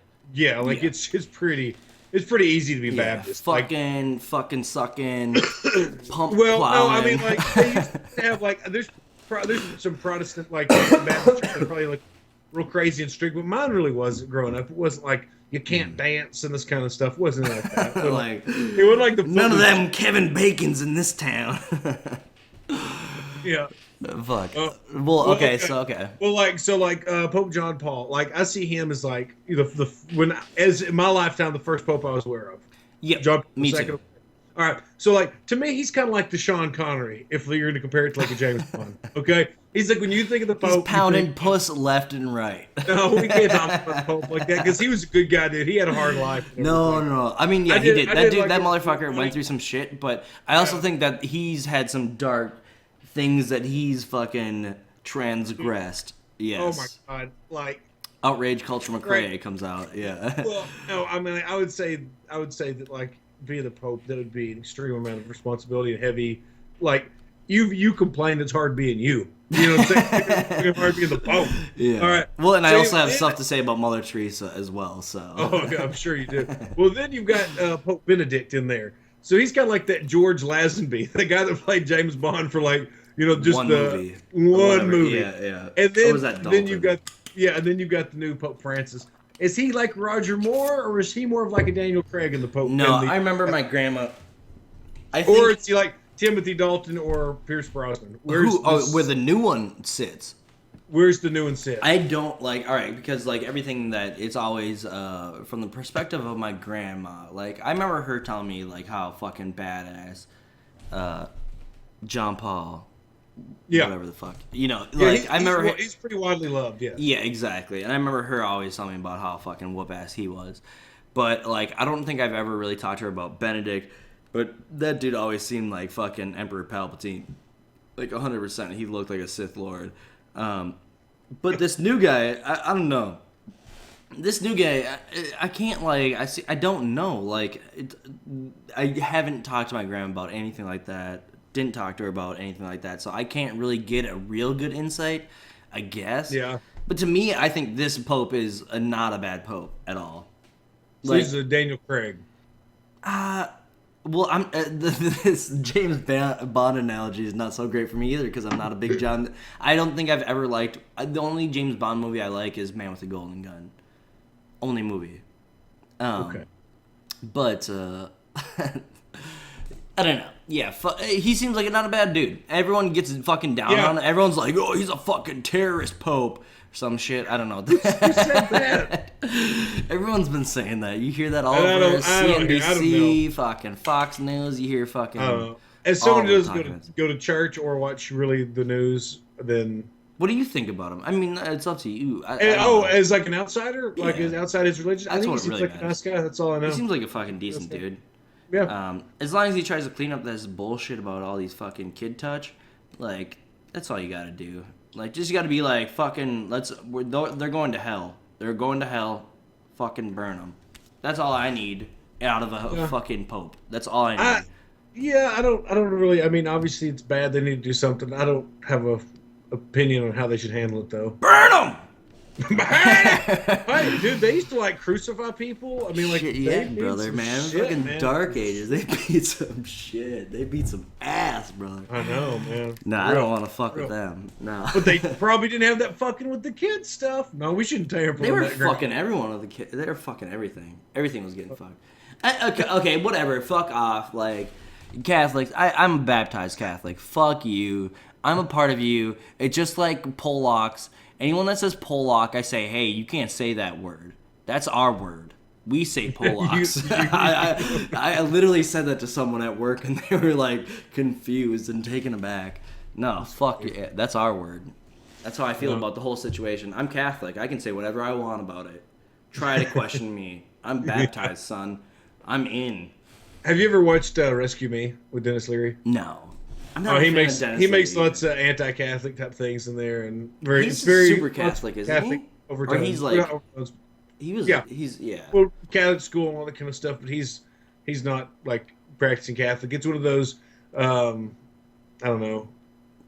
Speaker 2: Like it's pretty easy to be Baptist.
Speaker 1: Fucking sucking, pump.
Speaker 2: Well,
Speaker 1: plowing.
Speaker 2: no, I mean like they used to have like there's some Protestant like Baptist church probably like real crazy and strict, but mine really wasn't growing up. It wasn't like you can't dance and this kind of stuff. It wasn't like that. It wasn't like the
Speaker 1: none of them Kevin Bacon's in this town.
Speaker 2: Yeah.
Speaker 1: Fuck.
Speaker 2: Well, Pope John Paul, like I see him as like as in my lifetime the first Pope I was aware of.
Speaker 1: Yeah.
Speaker 2: John Paul
Speaker 1: me
Speaker 2: II.
Speaker 1: too.
Speaker 2: All right, so like to me, he's kind of like the Sean Connery if you're going to compare it to like a James Bond. Okay, he's like when you think of the Pope,
Speaker 1: he's pounding puss left and right.
Speaker 2: No, we can't talk about the Pope like that because he was a good guy, dude. He had a hard life.
Speaker 1: No. I mean, he did. That motherfucker went through some shit, but I also think that he's had some dark things that he's fucking transgressed. Yes.
Speaker 2: Oh my god, like
Speaker 1: outrage culture McCrae comes out. Yeah.
Speaker 2: Well, no, I mean, I would say that like. Being the Pope, that would be an extreme amount of responsibility and heavy. Like you complain it's hard being you. You know what I'm saying? It's hard being the Pope.
Speaker 1: Yeah.
Speaker 2: All right.
Speaker 1: Well, and I also have stuff to say about Mother Teresa as well. So.
Speaker 2: Oh, okay, I'm sure you do. Well, then you've got Pope Benedict in there. So he's kind of like that George Lazenby, the guy that played James Bond for like just
Speaker 1: one movie.
Speaker 2: One movie.
Speaker 1: Yeah.
Speaker 2: And then you've got the new Pope Francis. Is he like Roger Moore, or is he more of like a Daniel Craig in the Pope?
Speaker 1: No, I remember my grandma.
Speaker 2: Or is he like Timothy Dalton or Pierce Brosnan?
Speaker 1: Where the new one sits?
Speaker 2: Where's the new one sit?
Speaker 1: I don't like. All right, because like everything that it's always from the perspective of my grandma. Like I remember her telling me like how fucking badass John Paul.
Speaker 2: Yeah.
Speaker 1: Whatever the fuck. I remember
Speaker 2: he's pretty widely loved, yeah.
Speaker 1: Yeah, exactly. And I remember her always telling me about how fucking whoop ass he was. But like I don't think I've ever really talked to her about Benedict, but that dude always seemed like fucking Emperor Palpatine. Like 100%. He looked like a Sith Lord. But this new guy, I don't know. This new guy, I can't I don't know. Like I haven't talked to my grandma about anything like that. Didn't talk to her about anything like that, so I can't really get a real good insight, I guess.
Speaker 2: Yeah.
Speaker 1: But to me, I think this Pope is not a bad Pope at all.
Speaker 2: So he's a Daniel Craig.
Speaker 1: Well, this James Bond analogy is not so great for me either because I'm not a big John. I don't think I've ever liked. The only James Bond movie I like is Man with a Golden Gun. Only movie.
Speaker 2: Okay.
Speaker 1: But I don't know. Yeah, he seems like not a bad dude. Everyone gets fucking down on it. Everyone's like, oh, he's a fucking terrorist Pope. Or some shit. I don't know.
Speaker 2: Who said that?
Speaker 1: Everyone's been saying that. You hear that all over CNBC, fucking Fox News. You hear fucking...
Speaker 2: As someone who doesn't go to church or watch really the news, then
Speaker 1: What do you think about him? I mean, it's up to you. I don't know.
Speaker 2: As like an outsider, like
Speaker 1: Yeah.
Speaker 2: as outside his religion, I
Speaker 1: That's
Speaker 2: think
Speaker 1: what
Speaker 2: he
Speaker 1: it
Speaker 2: seems
Speaker 1: really
Speaker 2: like a nice guy. That's all I know.
Speaker 1: He seems like a fucking decent
Speaker 2: That's
Speaker 1: dude.
Speaker 2: Yeah.
Speaker 1: As long as he tries to clean up this bullshit about all these fucking kid touch, like, that's all you gotta do. Like, just you gotta be like, fucking, they're going to hell. They're going to hell. Fucking burn them. That's all I need out of a fucking pope. That's all I need.
Speaker 2: Yeah, I don't really. I mean, obviously it's bad. They need to do something. I don't have a opinion on how they should handle it, though.
Speaker 1: Burn them!
Speaker 2: Hey, dude, they used to like crucify people. I mean, like,
Speaker 1: Shit,
Speaker 2: they
Speaker 1: yeah,
Speaker 2: beat
Speaker 1: brother,
Speaker 2: some
Speaker 1: man.
Speaker 2: shit,
Speaker 1: Fucking
Speaker 2: man.
Speaker 1: Dark Ages. They beat some shit. They beat some ass, brother.
Speaker 2: I know, man.
Speaker 1: Nah, I don't want to fuck with them. No.
Speaker 2: But they probably didn't have that fucking with the kids stuff. No, we shouldn't tear
Speaker 1: They were fucking everyone of the kids. They were fucking everything. Everything was getting fucked. Okay, whatever. Fuck off. Like, Catholics. I'm a baptized Catholic. Fuck you. I'm a part of you. It's just like Polacks. Anyone that says Polak, I say, hey, you can't say that word. That's our word. We say Polacks. I literally said that to someone at work, and they were like confused and taken aback. No, fuck yeah, that's our word. That's how I feel about the whole situation. I'm Catholic. I can say whatever I want about it. Try to question me. I'm baptized, son. I'm in.
Speaker 2: Have you ever watched Rescue Me with Dennis Leary?
Speaker 1: No. I'm not
Speaker 2: he makes lots of anti-Catholic type things in there, and
Speaker 1: he's very super Catholic, isn't
Speaker 2: Catholic
Speaker 1: he?
Speaker 2: overtones.
Speaker 1: Or he's like he's
Speaker 2: well, Catholic school and all that kind of stuff, but he's not like practicing Catholic. It's one of those I don't know.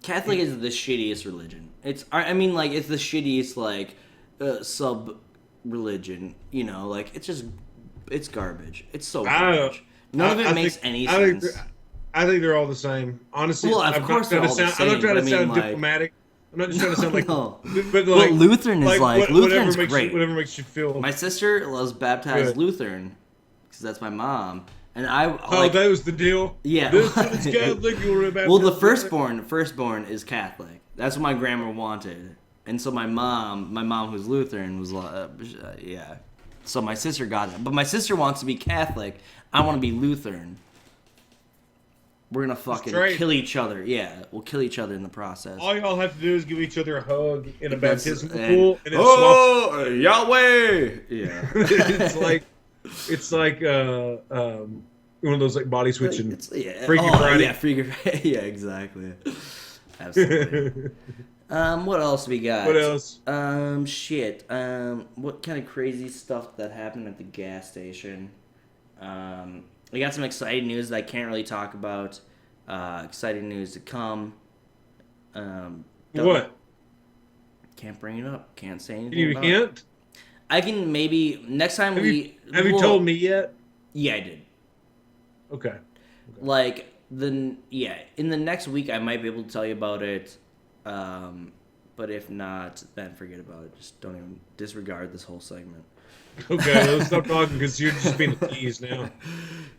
Speaker 1: Catholic is the shittiest religion. I mean, like, it's the shittiest, like, sub religion. You know, like, it's garbage. It's so garbage. None of it makes any sense.
Speaker 2: I think they're all the same. Honestly,
Speaker 1: well, of course they're all the same.
Speaker 2: I'm not trying to sound
Speaker 1: like,
Speaker 2: diplomatic. I'm not just trying to sound like,
Speaker 1: no.
Speaker 2: but like,
Speaker 1: well, Lutheran is Lutheran's great.
Speaker 2: Whatever makes you feel.
Speaker 1: My sister was baptized Lutheran because that's my mom, and I.
Speaker 2: That was the deal.
Speaker 1: Yeah.
Speaker 2: This is Catholic. You were baptized.
Speaker 1: Well, the firstborn is Catholic. That's what my grandma wanted, and so my mom who's Lutheran was yeah. So my sister got it, but my sister wants to be Catholic. I want to be Lutheran. We're gonna fucking kill each other. Yeah, we'll kill each other in the process.
Speaker 2: All y'all have to do is give each other a hug in a baptismal pool, and
Speaker 1: Yahweh! Yeah,
Speaker 2: it's like one of those like body switching
Speaker 1: Freaky
Speaker 2: Friday.
Speaker 1: Yeah, Freaky Friday. Yeah, exactly. Absolutely. What else we got?
Speaker 2: What else?
Speaker 1: Shit. What kind of crazy stuff that happened at the gas station? We got some exciting news that I can't really talk about. Exciting news to come.
Speaker 2: What?
Speaker 1: Can't bring it up. Can't say anything.
Speaker 2: You
Speaker 1: about
Speaker 2: can't?
Speaker 1: It. I can maybe next time
Speaker 2: Have you told me yet?
Speaker 1: Yeah, I did.
Speaker 2: Okay.
Speaker 1: Like in the next week I might be able to tell you about it. But if not, then forget about it. Just don't even disregard this whole segment.
Speaker 2: Okay, let's stop talking because you're just being teased now.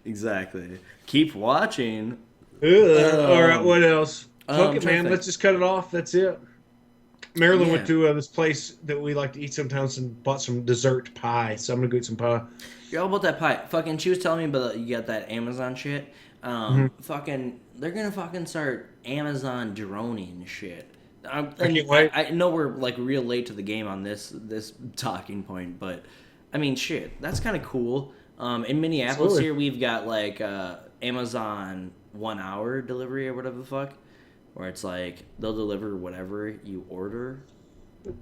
Speaker 1: Exactly. Keep watching.
Speaker 2: All right, what else? Fuck it, man. Let's just cut it off. That's it. Marilyn went to this place that we like to eat sometimes and bought some dessert pie. So I'm gonna go eat some pie.
Speaker 1: You're all about that pie. Fucking, she was telling me about you got that Amazon shit. Fucking, they're gonna fucking start Amazon droning shit.
Speaker 2: I can't wait.
Speaker 1: I know we're like real late to the game on this talking point, but I mean, shit, that's kind of cool. In Minneapolis here, we've got like Amazon 1 hour delivery or whatever the fuck, where it's like they'll deliver whatever you order.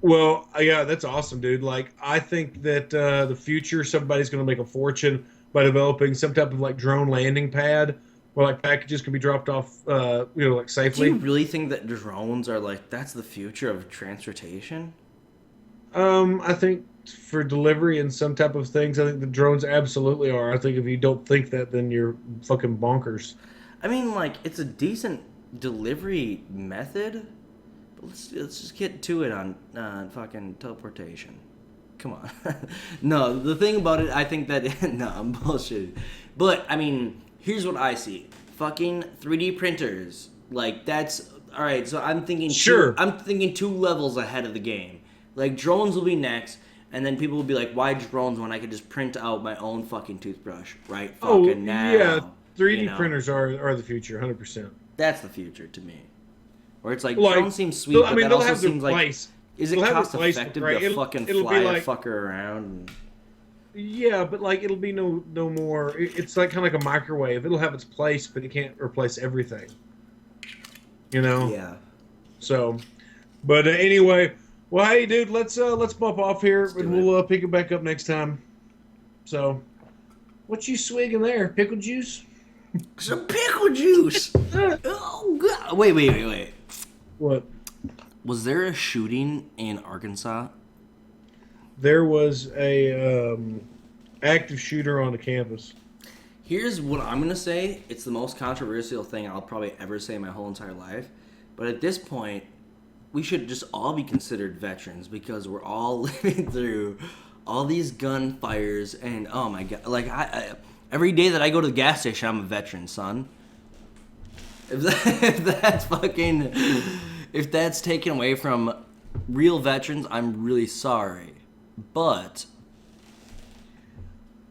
Speaker 2: Well, yeah, that's awesome, dude. Like, I think that the future, somebody's going to make a fortune by developing some type of like drone landing pad where like packages can be dropped off, like safely.
Speaker 1: Do you really think that drones are like that's the future of transportation?
Speaker 2: I think for delivery and some type of things, I think the drones absolutely are. I think if you don't think that, then you're fucking bonkers.
Speaker 1: I mean, like, it's a decent delivery method. But let's just get to it on fucking teleportation. Come on. No, the thing about it, I think that no, I'm bullshit. But I mean, here's what I see: fucking 3D printers. Like that's all right. So I'm thinking I'm thinking 2 levels ahead of the game. Like drones will be next. And then people will be like, why drones when I could just print out my own fucking toothbrush right now?
Speaker 2: Yeah, 3D printers are the future, 100%.
Speaker 1: That's the future to me. Where it's like,
Speaker 2: Like,
Speaker 1: drones seem sweet, but that
Speaker 2: they'll
Speaker 1: also
Speaker 2: have their
Speaker 1: seems like,
Speaker 2: place.
Speaker 1: is it
Speaker 2: They'll have their
Speaker 1: cost
Speaker 2: place,
Speaker 1: effective
Speaker 2: right?
Speaker 1: to fucking
Speaker 2: It'll
Speaker 1: fly
Speaker 2: be
Speaker 1: a
Speaker 2: like,
Speaker 1: fucker around?
Speaker 2: yeah, but like it'll be no more. It's like kind of like a microwave. It'll have its place, but it can't replace everything. You know.
Speaker 1: Yeah.
Speaker 2: So, but anyway, well, hey, dude, let's bump off here,
Speaker 1: Let's do
Speaker 2: and we'll pick it back up next time. So, what you swigging there? Pickle juice?
Speaker 1: Some pickle juice. Oh god! Wait.
Speaker 2: What?
Speaker 1: Was there a shooting in Arkansas?
Speaker 2: There was a active shooter on the campus.
Speaker 1: Here's what I'm gonna say. It's the most controversial thing I'll probably ever say in my whole entire life. But at this point, we should just all be considered veterans because we're all living through all these gunfires and oh my god, like I every day that I go to the gas station, I'm a veteran, son. If that's fucking, if that's taken away from real veterans, I'm really sorry. But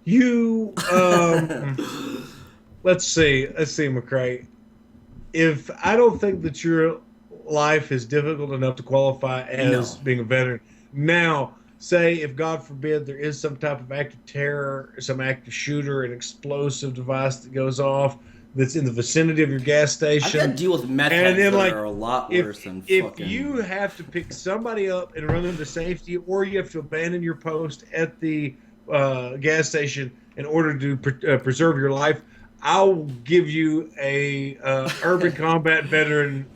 Speaker 2: you, let's see, McCrae. If I don't think that your life is difficult enough to qualify as being a veteran, now say if God forbid there is some type of act of terror, some active shooter, an explosive device that goes off that's in the vicinity of your gas station.
Speaker 1: I've got to deal with meth heads that are a lot worse than fucking...
Speaker 2: If you have to pick somebody up and run them to safety, or you have to abandon your post at the gas station in order to preserve your life, I'll give you a urban combat veteran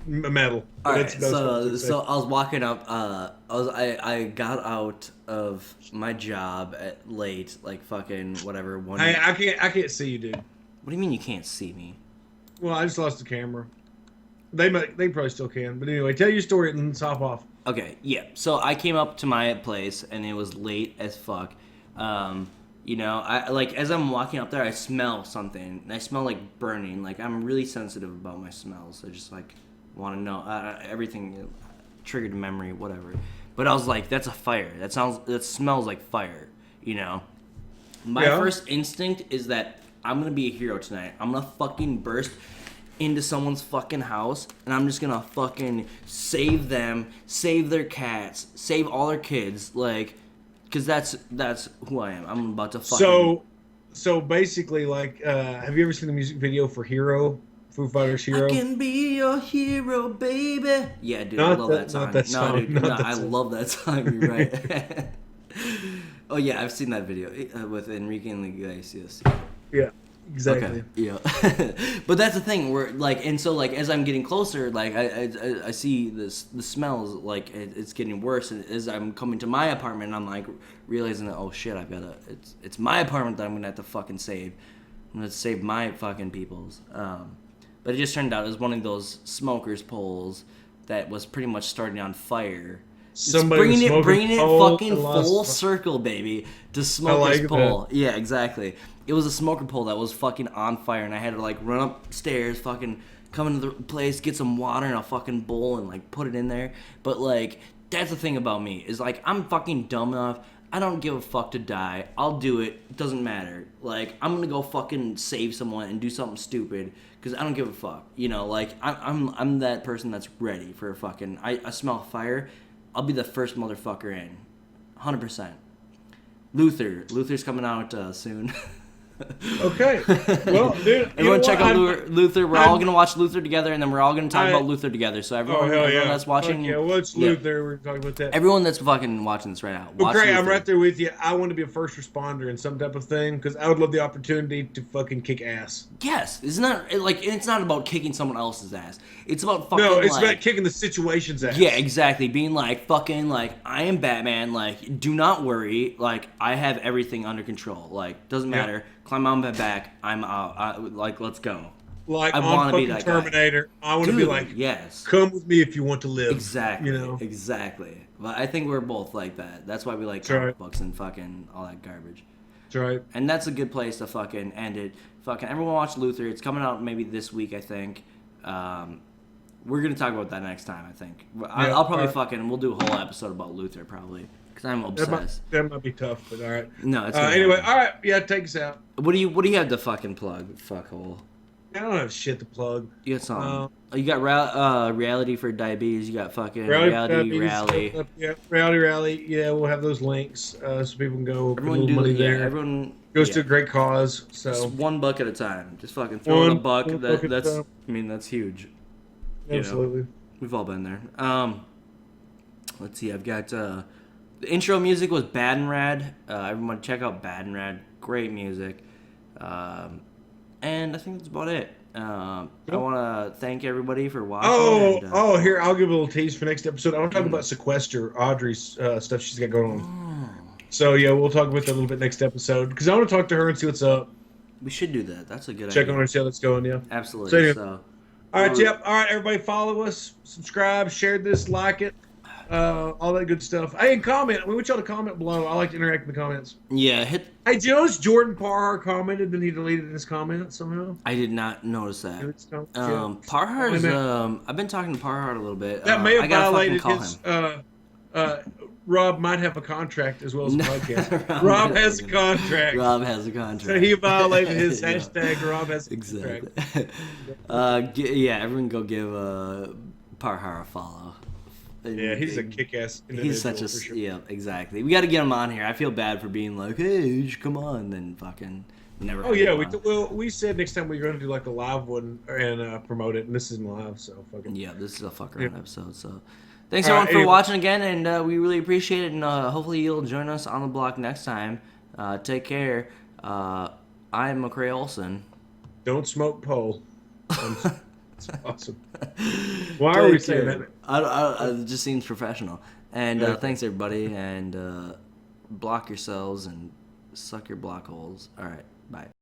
Speaker 2: medal.
Speaker 1: All right, so I was walking up. I got out of my job at late, like fucking whatever.
Speaker 2: I can't see you, dude.
Speaker 1: What do you mean you can't see me?
Speaker 2: Well, I just lost the camera. They probably still can, but anyway, tell your story and let's hop off.
Speaker 1: Okay, yeah. So I came up to my place and it was late as fuck. You know, I like as I'm walking up there, I smell something. And I smell like burning. Like I'm really sensitive about my smells. I just like want to know everything. Triggered memory, whatever. But I was like, that's a fire. That smells like fire. You know. My first instinct is that I'm gonna be a hero tonight. I'm gonna fucking burst into someone's fucking house and I'm just gonna fucking save them, save their cats, save all their kids, like, cause that's who I am. I'm about to fucking.
Speaker 2: So basically, like, have you ever seen the music video for Hero? Foo Fighters' Hero?
Speaker 1: I can be your hero, baby. Yeah, dude, I love that song.
Speaker 2: Not that song.
Speaker 1: No, dude, I love that song. You're right. Oh yeah, I've seen that video with Enrique Iglesias.
Speaker 2: Yeah, exactly.
Speaker 1: Okay. Yeah, but that's the thing. Where like, and so like, as I'm getting closer, like I see the smells like it's getting worse, and as I'm coming to my apartment, I'm like realizing that oh shit, it's my apartment that I'm gonna have to fucking save. I'm gonna save my fucking peoples. But it just turned out it was one of those smokers poles that was pretty much starting on fire. Bringing it fucking full circle, baby, to smoker's pole. Yeah, exactly. It was a smoker pole that was fucking on fire, and I had to like run upstairs, fucking come into the place, get some water in a fucking bowl, and like put it in there. But like, that's the thing about me is like I'm fucking dumb enough. I don't give a fuck to die. I'll do it. It doesn't matter. Like I'm gonna go fucking save someone and do something stupid because I don't give a fuck. You know, like I'm that person that's ready for a fucking. I smell fire. I'll be the first motherfucker in, 100%. Luther's coming out soon.
Speaker 2: Okay. Well, dude,
Speaker 1: everyone check out Luther. We're all gonna watch Luther together, and then we're all gonna talk about Luther together. So everyone that's watching,
Speaker 2: what's Luther? We're talking about that.
Speaker 1: Everyone that's fucking watching this right now.
Speaker 2: Well, great. I'm right there with you. I want to be a first responder in some type of thing because I would love the opportunity to fucking kick ass.
Speaker 1: Yes, it's not like it's not about kicking someone else's ass. It's about fucking.
Speaker 2: No, it's about kicking the situation's ass.
Speaker 1: Yeah, exactly. Being like fucking like I am Batman. Like, do not worry. Like, I have everything under control. Like, doesn't matter. Climb on my back. I'm out. Like, let's go.
Speaker 2: Like I want to be that Terminator. Guy. I want to be like,
Speaker 1: yes.
Speaker 2: Come with me if you want to live.
Speaker 1: Exactly.
Speaker 2: You know.
Speaker 1: Exactly. But I think we're both like that. That's why we like comic books and fucking all that garbage.
Speaker 2: That's right.
Speaker 1: And that's a good place to fucking end it. Fucking everyone watch Luther. It's coming out maybe this week, I think. We're gonna talk about that next time, I think. I'll probably fucking. We'll do a whole episode about Luther probably. Because I'm obsessed.
Speaker 2: That might be tough, but all right.
Speaker 1: No, it's
Speaker 2: anyway, all right. Yeah, take us out.
Speaker 1: What do you have to fucking plug, fuckhole?
Speaker 2: I don't have shit to plug.
Speaker 1: You got some. You got reality for diabetes. You got fucking
Speaker 2: Rally for
Speaker 1: reality
Speaker 2: Diabetes is
Speaker 1: rally.
Speaker 2: coming up. Yeah, Rally. Yeah, we'll have those links so people can go put a
Speaker 1: Everyone
Speaker 2: little
Speaker 1: do
Speaker 2: money
Speaker 1: yeah.
Speaker 2: there.
Speaker 1: Everyone
Speaker 2: Goes to
Speaker 1: yeah.
Speaker 2: a great cause.
Speaker 1: Just
Speaker 2: So
Speaker 1: $1 at a time. Just fucking throw in a buck.
Speaker 2: one buck at a
Speaker 1: That's.
Speaker 2: time.
Speaker 1: I mean, that's huge. You know,
Speaker 2: Absolutely.
Speaker 1: we've all been there. Let's see. I've got the intro music was Bad and Rad. Everyone check out Bad and Rad. Great music. And I think that's about it. I want to thank everybody for watching.
Speaker 2: Here, I'll give a little tease for next episode. I want to talk about Sequester, Audrey's stuff she's got going on. So, yeah, we'll talk about that a little bit next episode. Because I want to talk to her and see what's up.
Speaker 1: We should do that. That's a good
Speaker 2: Check
Speaker 1: idea.
Speaker 2: on her and see how that's going, yeah.
Speaker 1: Absolutely.
Speaker 2: So, all right, yep. All right, everybody follow us, subscribe, share this, like it, all that good stuff. Hey, and comment. We want y'all to comment below. I like to interact in the comments.
Speaker 1: Yeah,
Speaker 2: Hey, do you notice Jordan Parhar commented, then he deleted his comment somehow?
Speaker 1: I did not notice that.
Speaker 2: Yeah.
Speaker 1: Parhar's. I've been talking to Parhar a little bit.
Speaker 2: That may have
Speaker 1: I gotta
Speaker 2: violated
Speaker 1: fucking call
Speaker 2: his. Rob might have a contract as well as a podcast. Rob has a contract.
Speaker 1: Rob has a contract.
Speaker 2: So he violated his
Speaker 1: Yeah.
Speaker 2: hashtag Rob has a
Speaker 1: Exactly.
Speaker 2: contract.
Speaker 1: Yeah, everyone go give Parhar a follow.
Speaker 2: Yeah, he's a kick-ass individual.
Speaker 1: He's such a
Speaker 2: for sure.
Speaker 1: yeah, exactly. We got to get him on here. I feel bad for being like, hey, you should come on, then fucking never.
Speaker 2: Oh yeah, we said next time we're going to do like a live one and promote it, and this isn't live, so fucking
Speaker 1: yeah, this is a fuck around episode. So thanks
Speaker 2: All
Speaker 1: everyone
Speaker 2: right,
Speaker 1: for
Speaker 2: anyway.
Speaker 1: watching again, and we really appreciate it. And hopefully you'll join us on the block next time. Take care. I'm McCrae Olson.
Speaker 2: don't smoke pole. It's awesome. Why are we saying that?
Speaker 1: It just seems professional. And thanks everybody, and block yourselves and suck your block holes. All right, bye.